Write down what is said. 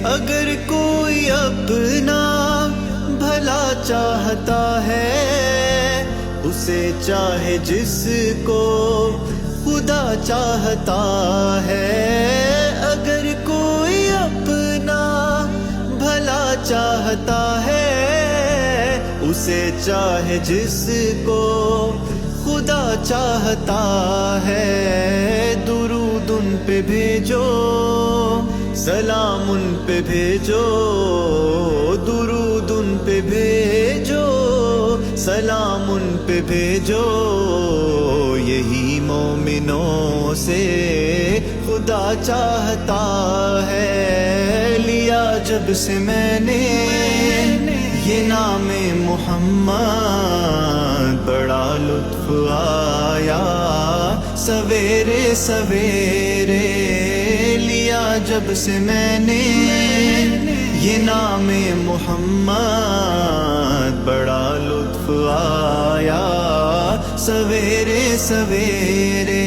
اگر کوئی اپنا بھلا چاہتا ہے، اسے چاہے جس کو خدا چاہتا ہے۔ اگر کوئی اپنا بھلا چاہتا ہے، اسے چاہے جس کو خدا چاہتا ہے۔ درود ان پہ بھیجو، سلام ان پہ بھیجو، درود ان پہ بھیجو، سلام ان پہ بھیجو۔ یہی مومنوں سے خدا چاہتا ہے۔ لیا جب سے میں نے یہ نام محمد، بڑا لطف آیا سویرے سویرے۔ لیا جب سے میں نے یہ نام محمد، بڑا لطف آیا سویرے سویرے۔